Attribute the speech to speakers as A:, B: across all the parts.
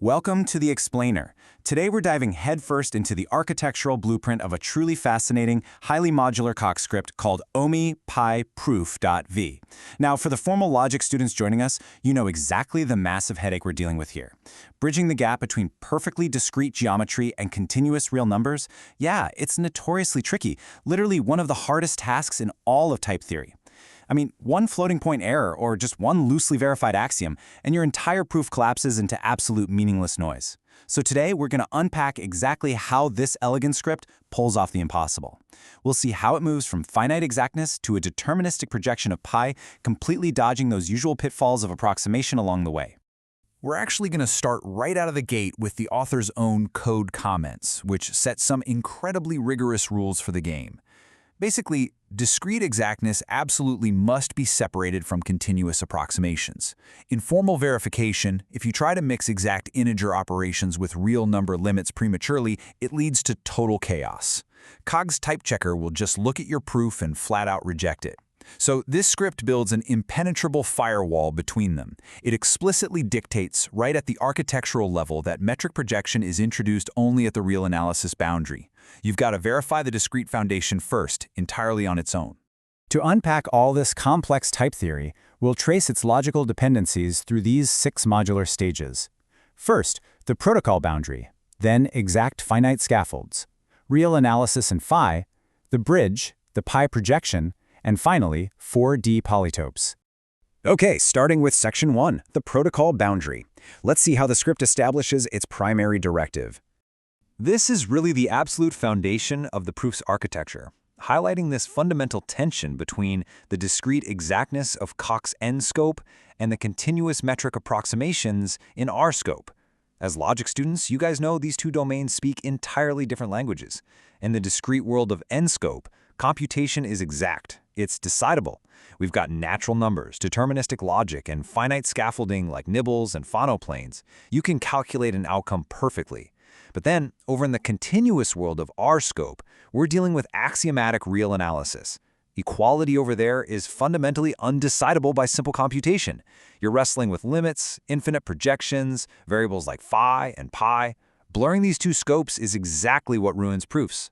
A: Welcome to The Explainer. Today we're diving headfirst into the architectural blueprint of a truly fascinating, highly modular Coq script called OMI-PI-Proof.v. Now, for the formal logic students joining us, you know exactly the massive headache we're dealing with here. Bridging the gap between perfectly discrete geometry and continuous real numbers? Yeah, it's notoriously tricky, literally one of the hardest tasks in all of type theory. I mean, one floating point error or just one loosely verified axiom, and your entire proof collapses into absolute meaningless noise. So today, we're going to unpack exactly how this elegant script pulls off the impossible. We'll see how it moves from finite exactness to a deterministic projection of pi, completely dodging those usual pitfalls of approximation along the way.
B: We're actually going to start right out of the gate with the author's own code comments, which set some incredibly rigorous rules for the game. Basically, discrete exactness absolutely must be separated from continuous approximations. In formal verification, if you try to mix exact integer operations with real number limits prematurely, it leads to total chaos. Coq's type checker will just look at your proof and flat out reject it. So this script builds an impenetrable firewall between them. It explicitly dictates right at the architectural level that metric projection is introduced only at the real analysis boundary. You've got to verify the discrete foundation first, entirely on its own.
A: To unpack all this complex type theory, we'll trace its logical dependencies through these 6 modular stages. First, the protocol boundary, then exact finite scaffolds, real analysis and phi, the bridge, the pi projection, and finally, 4D polytopes. Okay, starting with section 1, the protocol boundary. Let's see how the script establishes its primary directive.
B: This is really the absolute foundation of the proof's architecture, highlighting this fundamental tension between the discrete exactness of Coq's N scope and the continuous metric approximations in R scope. As logic students, you guys know these two domains speak entirely different languages. In the discrete world of N scope, computation is exact. It's decidable. We've got natural numbers, deterministic logic, and finite scaffolding like nibbles and phonoplanes. You can calculate an outcome perfectly. But then, over in the continuous world of R scope, we're dealing with axiomatic real analysis. Equality over there is fundamentally undecidable by simple computation. You're wrestling with limits, infinite projections, variables like phi and pi. Blurring these two scopes is exactly what ruins proofs.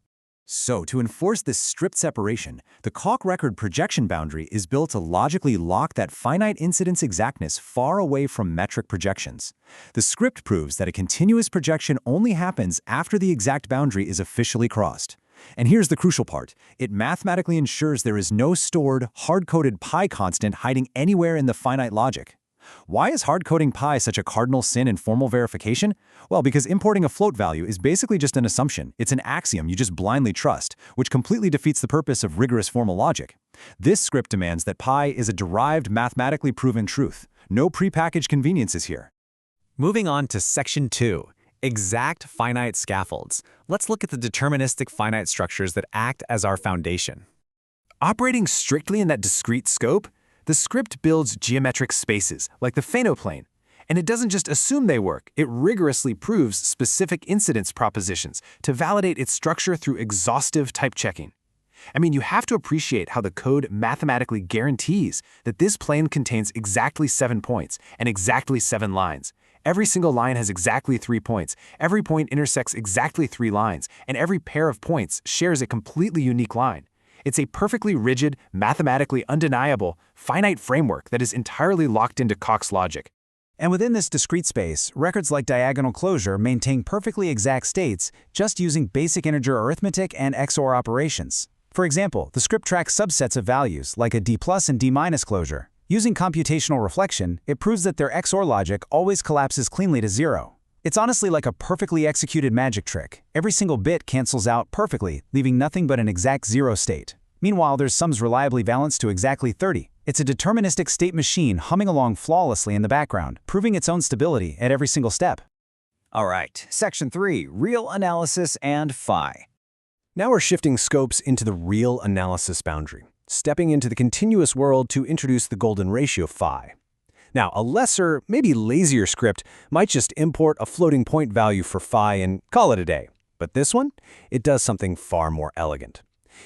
A: So, to enforce this strict separation, the Coq record projection boundary is built to logically lock that finite incidence exactness far away from metric projections. The script proves that a continuous projection only happens after the exact boundary is officially crossed. And here's the crucial part. It mathematically ensures there is no stored, hard-coded pi constant hiding anywhere in the finite logic. Why is hard-coding pi such a cardinal sin in formal verification? Well, because importing a float value is basically just an assumption. It's an axiom you just blindly trust, which completely defeats the purpose of rigorous formal logic. This script demands that pi is a derived, mathematically proven truth. No prepackaged conveniences here.
C: Moving on to section 2, exact finite scaffolds. Let's look at the deterministic finite structures that act as our foundation.
A: Operating strictly in that discrete scope, the script builds geometric spaces, like the phonoplane. And it doesn't just assume they work, it rigorously proves specific incidence propositions to validate its structure through exhaustive type checking. I mean, you have to appreciate how the code mathematically guarantees that this plane contains exactly 7 points and exactly 7 lines. Every single line has exactly 3 points, every point intersects exactly 3 lines, and every pair of points shares a completely unique line. It's a perfectly rigid, mathematically undeniable, finite framework that is entirely locked into Coq's logic. And within this discrete space, records like diagonal closure maintain perfectly exact states just using basic integer arithmetic and XOR operations. For example, the script tracks subsets of values, like a D+ and D- closure. Using computational reflection, it proves that their XOR logic always collapses cleanly to 0. It's honestly like a perfectly executed magic trick. Every single bit cancels out perfectly, leaving nothing but an exact 0 state. Meanwhile, there's sums reliably balanced to exactly 30. It's a deterministic state machine humming along flawlessly in the background, proving its own stability at every single step. All right, section 3, real analysis and phi. Now we're shifting scopes into the real analysis boundary, stepping into the continuous world to introduce the golden ratio phi. Now, a lesser, maybe lazier script might just import a floating point value for phi and call it a day. But this one, it does something far more elegant.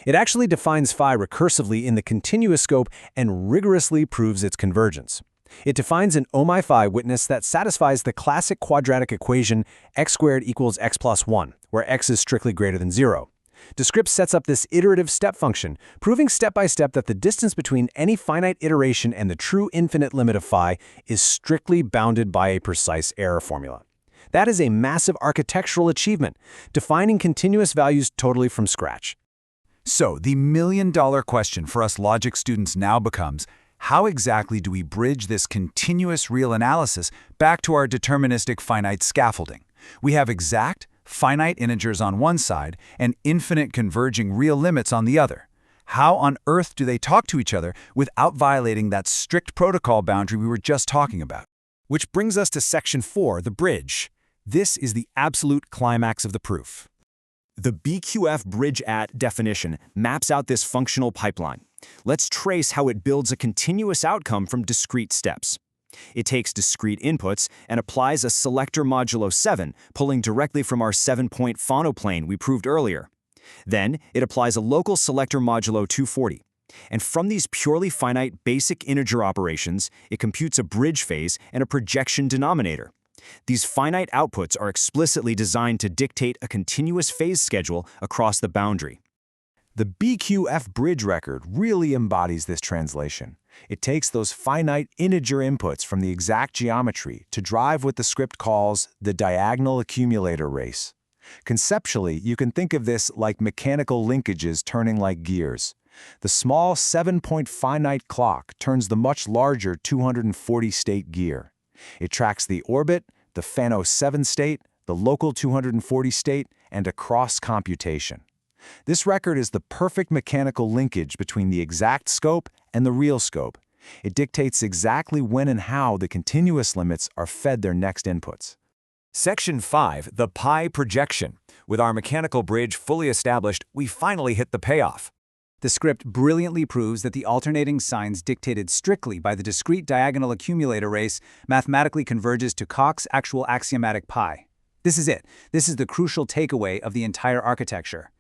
A: It actually defines phi recursively in the continuous scope and rigorously proves its convergence. It defines an OMI-phi witness that satisfies the classic quadratic equation x squared equals x plus 1, where x is strictly greater than 0. Descript sets up this iterative step function, proving step by step that the distance between any finite iteration and the true infinite limit of phi is strictly bounded by a precise error formula. That is a massive architectural achievement, defining continuous values totally from scratch.
B: So, the million-dollar question for us logic students now becomes, how exactly do we bridge this continuous real analysis back to our deterministic finite scaffolding? We have exact, finite integers on one side and infinite converging real limits on the other. How on earth do they talk to each other without violating that strict protocol boundary we were just talking about?
A: Which brings us to section 4, the bridge. This is the absolute climax of the proof. The BQF bridge-at definition maps out this functional pipeline. Let's trace how it builds a continuous outcome from discrete steps. It takes discrete inputs and applies a selector modulo 7, pulling directly from our 7-point phonoplane we proved earlier. Then, it applies a local selector modulo 240. And from these purely finite basic integer operations, it computes a bridge phase and a projection denominator. These finite outputs are explicitly designed to dictate a continuous phase schedule across the boundary.
B: The BQF bridge record really embodies this translation. It takes those finite integer inputs from the exact geometry to drive what the script calls the diagonal accumulator race. Conceptually, you can think of this like mechanical linkages turning like gears. The small 7-point finite clock turns the much larger 240-state gear. It tracks the orbit, the Fano 7 state, the local 240 state, and a cross computation. This record is the perfect mechanical linkage between the exact scope and the real scope. It dictates exactly when and how the continuous limits are fed their next inputs. Section 5, the pi projection. With our mechanical bridge fully established, we finally hit the payoff.
D: The script brilliantly proves that the alternating signs dictated strictly by the discrete diagonal accumulator race mathematically converges to Cox's actual axiomatic pi. This is it. This is the crucial takeaway of the entire architecture.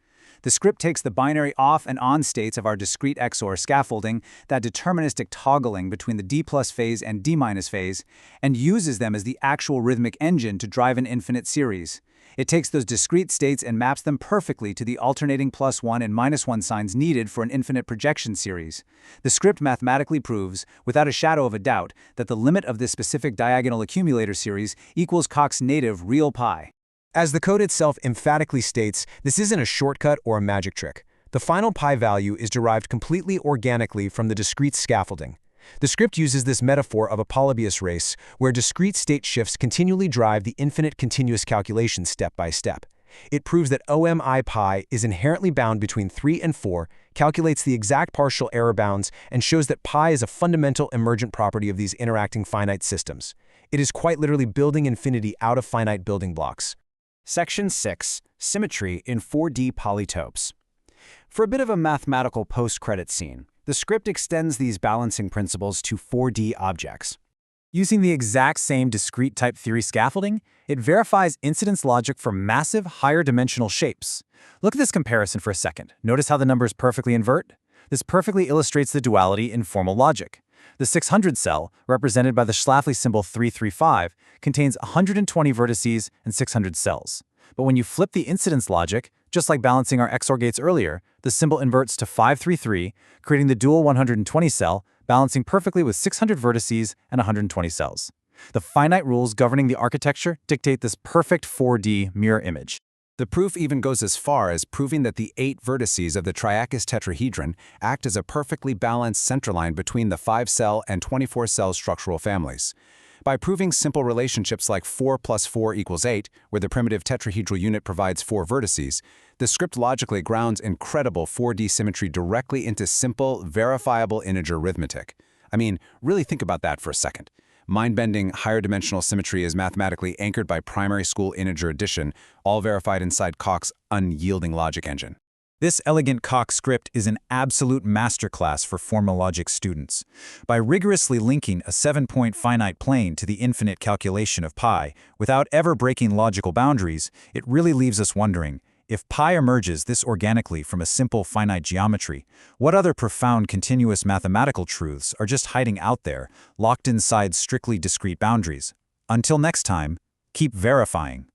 D: The script takes the binary off and on states of our discrete XOR scaffolding, that deterministic toggling between the D+ phase and D- phase, and uses them as the actual rhythmic engine to drive an infinite series. It takes those discrete states and maps them perfectly to the alternating +1 and -1 signs needed for an infinite projection series. The script mathematically proves, without a shadow of a doubt, that the limit of this specific diagonal accumulator series equals Cox's native real pi.
A: As the code itself emphatically states, this isn't a shortcut or a magic trick. The final pi value is derived completely organically from the discrete scaffolding. The script uses this metaphor of a Polybius race, where discrete state shifts continually drive the infinite continuous calculation step by step. It proves that OMI pi is inherently bound between 3 and 4, calculates the exact partial error bounds, and shows that pi is a fundamental emergent property of these interacting finite systems. It is quite literally building infinity out of finite building blocks. Section 6, Symmetry in 4D Polytopes. For a bit of a mathematical post-credit scene, the script extends these balancing principles to 4D objects. Using the exact same discrete type theory scaffolding, it verifies incidence logic for massive, higher-dimensional shapes. Look at this comparison for a second. Notice how the numbers perfectly invert? This perfectly illustrates the duality in formal logic. The 600 cell, represented by the Schlafly symbol 335, contains 120 vertices and 600 cells. But when you flip the incidence logic, just like balancing our XOR gates earlier, the symbol inverts to 533, creating the dual 120 cell, balancing perfectly with 600 vertices and 120 cells. The finite rules governing the architecture dictate this perfect 4D mirror image. The proof even goes as far as proving that the 8 vertices of the triacus tetrahedron act as a perfectly balanced centerline between the 5-cell and 24-cell structural families. By proving simple relationships like 4 + 4 = 8, where the primitive tetrahedral unit provides 4 vertices, the script logically grounds incredible 4D symmetry directly into simple, verifiable integer arithmetic. I mean, really think about that for a second. Mind-bending, higher-dimensional symmetry is mathematically anchored by primary school integer addition, all verified inside Cox's unyielding logic engine. This elegant Cox script is an absolute masterclass for formal logic students. By rigorously linking a 7-point finite plane to the infinite calculation of pi, without ever breaking logical boundaries, it really leaves us wondering,
B: If pi emerges this organically from a simple finite geometry, what other profound continuous mathematical truths are just hiding out there, locked inside strictly discrete boundaries? Until next time, keep verifying.